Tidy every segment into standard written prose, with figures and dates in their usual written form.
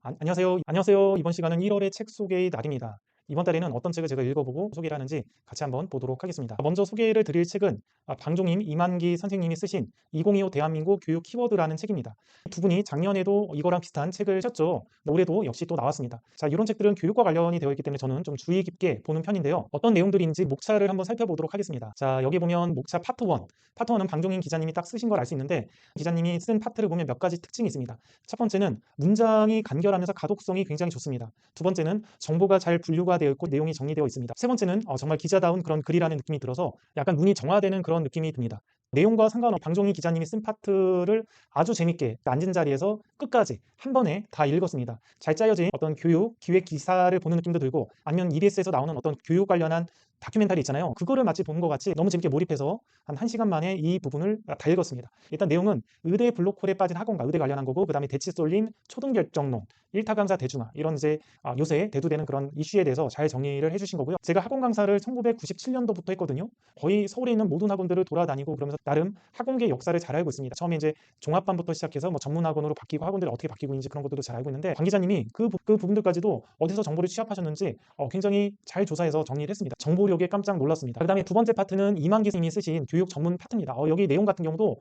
안녕하세요. 이번 시간은 1월의 책 소개의 날입니다. 이번 달에는 어떤 책을 제가 읽어보고 소개를 하는지 같이 한번 보도록 하겠습니다. 먼저 소개를 드릴 책은 방종임 이만기 선생님이 쓰신 2025 대한민국 교육 키워드라는 책입니다. 두 분이 작년에도 이거랑 비슷한 책을 썼죠. 올해도 역시 또 나왔습니다. 자, 이런 책들은 교육과 관련이 되어 있기 때문에 저는 좀 주의 깊게 보는 편인데요. 어떤 내용들인지 목차를 한번 살펴보도록 하겠습니다. 자, 여기 보면 목차 파트 1. 파트 1은 방종임 기자님이 딱 쓰신 걸 알 수 있는데, 기자님이 쓴 파트를 보면 몇 가지 특징이 있습니다. 첫 번째는 문장이 간결하면서 가독성이 굉장히 좋습니다. 두 번째는 정보가 잘 분류가 되어 있고 내용이 정리되어 있습니다. 세 번째는 정말 기자다운 그런 글이라는 느낌이 들어서 약간 눈이 정화되는 그런 느낌이 듭니다. 내용과 상관없이 방종희 기자님이 쓴 파트를 아주 재밌게 앉은 자리에서 끝까지 한 번에 다 읽었습니다. 잘 짜여진 어떤 교육, 기획 기사를 보는 느낌도 들고, 아니면 EBS에서 나오는 어떤 교육 관련한 다큐멘터리 있잖아요. 그거를 마치 보는 것 같이 너무 재밌게 몰입해서 한 1시간 만에 이 부분을 다 읽었습니다. 일단 내용은 의대 블록홀에 빠진 학원가, 의대 관련한 거고, 그 다음에 대치 쏠린 초등결정론, 일타 강사 대중화, 이런 이제 요새 대두되는 그런 이슈에 대해서 잘 정리를 해주신 거고요. 제가 학원 강사를 1997년도부터 했거든요. 거의 서울에 있는 모든 학원들을 돌아다니고 그러면서 나름 학원계 역사를 잘 알고 있습니다. 처음에 이제 종합반부터 시작해서 뭐 전문 학원으로 바뀌고 학원들이 어떻게 바뀌고 있는지 그런 것들도 잘 알고 있는데, 관 기자님이 그 부분들까지도 어디서 정보를 취합하셨는지 굉장히 잘 조사해서 정리를 했습니다. 정보력에 깜짝 놀랐습니다. 그 다음에 두 번째 파트는 이만기 선생님이 쓰신 교육 전문 파트입니다. 여기 내용 같은 경우도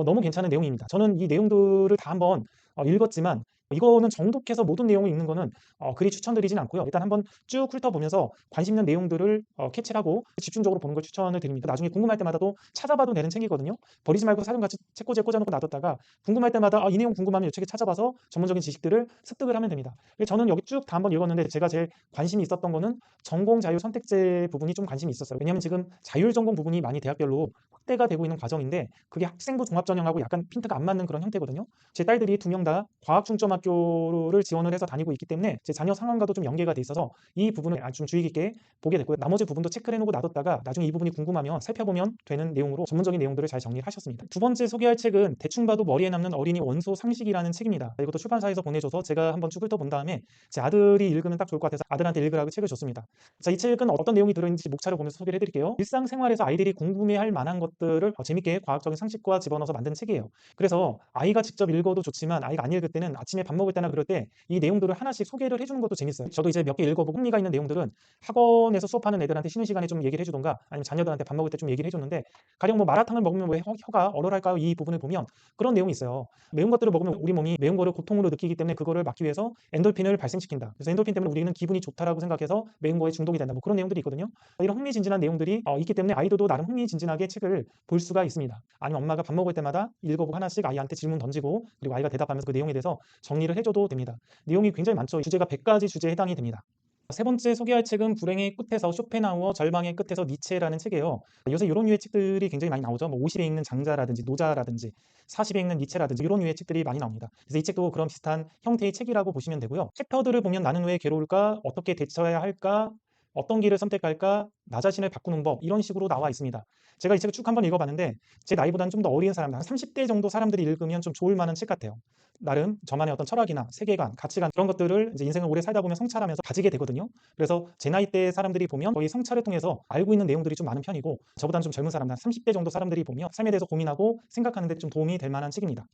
너무 괜찮은 내용입니다. 저는 이 내용들을 다 한번 읽었지만, 이거는 정독해서 모든 내용을 읽는 거는 그리 추천드리진 않고요. 일단 한번 쭉 훑어보면서 관심 있는 내용들을 캐치를 하고 집중적으로 보는 걸 추천을 드립니다. 나중에 궁금할 때마다도 찾아봐도 되는 책이거든요. 버리지 말고 사전같이 책꽂이에 꽂아놓고 놔뒀다가 궁금할 때마다 이 내용 궁금하면 이 책에 찾아봐서 전문적인 지식들을 습득을 하면 됩니다. 저는 여기 쭉 다 한번 읽었는데, 제가 제일 관심이 있었던 거는 전공 자유 선택제 부분이 좀 관심이 있었어요. 왜냐하면 지금 자율 전공 부분이 많이 대학별로 확대가 되고 있는 과정인데, 그게 학생부 종합전형하고 약간 핀트가 안 맞는 그런 형태거든요. 제 딸들이 두 명 다 과학중점학교를 지원을 해서 다니고 있기 때문에 제 자녀 상황과도 좀 연계가 돼 있어서 이 부분을 아주 좀 주의 깊게 보게 됐고요. 나머지 부분도 체크를 해놓고 놔뒀다가 나중에 이 부분이 궁금하면 살펴보면 되는 내용으로 전문적인 내용들을 잘 정리를 하셨습니다. 두 번째 소개할 책은 대충 봐도 머리에 남는 어린이 원소 상식이라는 책입니다. 이것도 출판사에서 보내줘서 제가 한번 쭉 훑어본 다음에 제 아들이 읽으면 딱 좋을 것 같아서 아들한테 읽으라고 책을 줬습니다. 자, 이 책은 어떤 내용이 들어있는지 목차를 보면서 소개를 해드릴게요. 일상생활에서 아이들이 궁금해할 만한 것들을 재밌게 과학적인 상식과 집어넣어서 만든 책이에요. 그래서 아이가 직접 읽어도 좋지만, 아이가 안 읽을 때는 아침에 밥 먹을 때나 그럴 때 이 내용들을 하나씩 소개를 해주는 것도 재밌어요. 저도 이제 몇 개 읽어보고 흥미가 있는 내용들은 학원에서 수업하는 애들한테 쉬는 시간에 좀 얘기를 해주던가, 아니면 자녀들한테 밥 먹을 때 좀 얘기를 해줬는데, 가령 뭐 마라탕을 먹으면 왜 혀가 얼얼할까요? 이 부분을 보면 그런 내용이 있어요. 매운 것들을 먹으면 우리 몸이 매운 거를 고통으로 느끼기 때문에 그거를 막기 위해서 엔돌핀을 발생시킨다. 그래서 엔돌핀 때문에 우리는 기분이 좋다라고 생각해서 매운 거에 중독이 된다. 뭐 그런 내용들이 있거든요. 이런 흥미진진한 내용들이 있기 때문에 아이들도 나름 흥미진진하게 책을 볼 수가 있습니다. 아니면 엄마가 밥 먹을 때마다 읽어보고 하나씩 아이한테 질문 던지고, 그리고 아이가 대답하면서 그 내용에 대해서 정리를 해줘도 됩니다. 내용이 굉장히 많죠. 주제가 100가지 주제에 해당이 됩니다. 세 번째 소개할 책은 불행의 끝에서 쇼펜하우어, 절망의 끝에서 니체라는 책이에요. 요새 이런 류의 책들이 굉장히 많이 나오죠. 뭐 50에 읽는 장자라든지 노자라든지 40에 읽는 니체라든지 이런 류의 책들이 많이 나옵니다. 그래서 이 책도 그런 비슷한 형태의 책이라고 보시면 되고요. 챕터들을 보면 나는 왜 괴로울까? 어떻게 대처해야 할까? 어떤 길을 선택할까? 나 자신을 바꾸는 법, 이런 식으로 나와 있습니다. 제가 이 책을 쭉 한번 읽어봤는데, 제 나이보다는 좀 더 어린 사람들, 한 30대 정도 사람들이 읽으면 좀 좋을 만한 책 같아요. 나름 저만의 어떤 철학이나 세계관, 가치관, 그런 것들을 이제 인생을 오래 살다 보면 성찰하면서 가지게 되거든요. 그래서 제 나이대 사람들이 보면 거의 성찰을 통해서 알고 있는 내용들이 좀 많은 편이고, 저보다는 좀 젊은 사람들, 한 30대 정도 사람들이 보면 삶에 대해서 고민하고 생각하는 데 좀 도움이 될 만한 책입니다.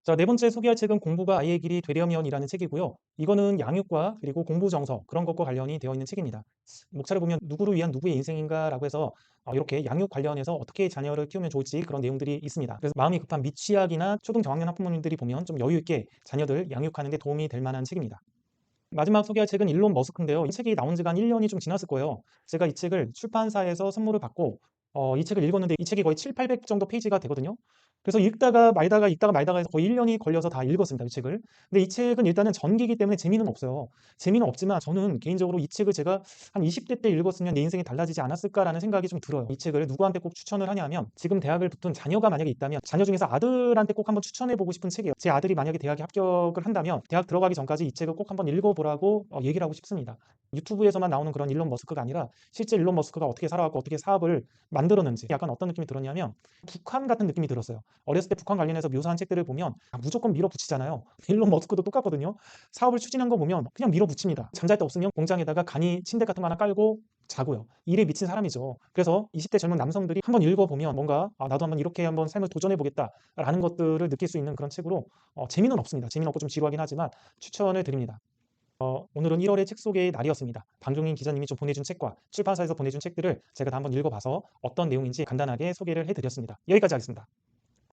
자, 네 번째 소개할 책은 공부가 아이의 길이 되려면이라는 책이고요. 이거는 양육과 그리고 공부 정서, 그런 것과 관련이 되어 있는 책입니다. 목차를 보면 누구를 위한 누구의 인생인가라고 해서 이렇게 양육 관련해서 어떻게 자녀를 키우면 좋을지 그런 내용들이 있습니다. 그래서 마음이 급한 미취학이나 초등 저학년 학부모님들이 보면 좀 여유 있게 자녀들 양육하는 데 도움이 될 만한 책입니다. 마지막 소개할 책은 일론 머스크인데요. 이 책이 나온 지가 한 1년이 좀 지났을 거예요. 제가 이 책을 출판사에서 선물을 받고 이 책을 읽었는데, 이 책이 거의 700, 800 정도 페이지가 되거든요. 그래서 읽다가 말다가 읽다가 말다가 해서 거의 1년이 걸려서 다 읽었습니다, 이 책을. 근데 이 책은 일단은 전기이기 때문에 재미는 없어요. 재미는 없지만 저는 개인적으로 이 책을 제가 한 20대 때 읽었으면 내 인생이 달라지지 않았을까라는 생각이 좀 들어요. 이 책을 누구한테 꼭 추천을 하냐면, 지금 대학을 붙은 자녀가 만약에 있다면 자녀 중에서 아들한테 꼭 한번 추천해보고 싶은 책이에요. 제 아들이 만약에 대학에 합격을 한다면 대학 들어가기 전까지 이 책을 꼭 한번 읽어보라고 얘기를 하고 싶습니다. 유튜브에서만 나오는 그런 일론 머스크가 아니라 실제 일론 머스크가 어떻게 살아왔고 어떻게 사업을 만들었는지, 약간 어떤 느낌이 들었냐면 북한 같은 느낌이 들었어요. 어렸을 때 북한 관련해서 묘사한 책들을 보면 무조건 밀어붙이잖아요. 일론 머스크도 똑같거든요. 사업을 추진한 거 보면 그냥 밀어붙입니다. 잠잘 데 없으면 공장에다가 간이 침대 같은 거 하나 깔고 자고요. 일에 미친 사람이죠. 그래서 20대 젊은 남성들이 한번 읽어보면 뭔가 나도 한번 이렇게 한번 삶을 도전해 보겠다라는 것들을 느낄 수 있는 그런 책으로 재미는 없습니다. 재미는 없고 좀 지루하긴 하지만 추천을 드립니다. 오늘은 1월의 책 소개의 날이었습니다. 방종인 기자님이 좀 보내준 책과 출판사에서 보내준 책들을 제가 다 한번 읽어봐서 어떤 내용인지 간단하게 소개를 해드렸습니다. 여기까지 하겠습니다.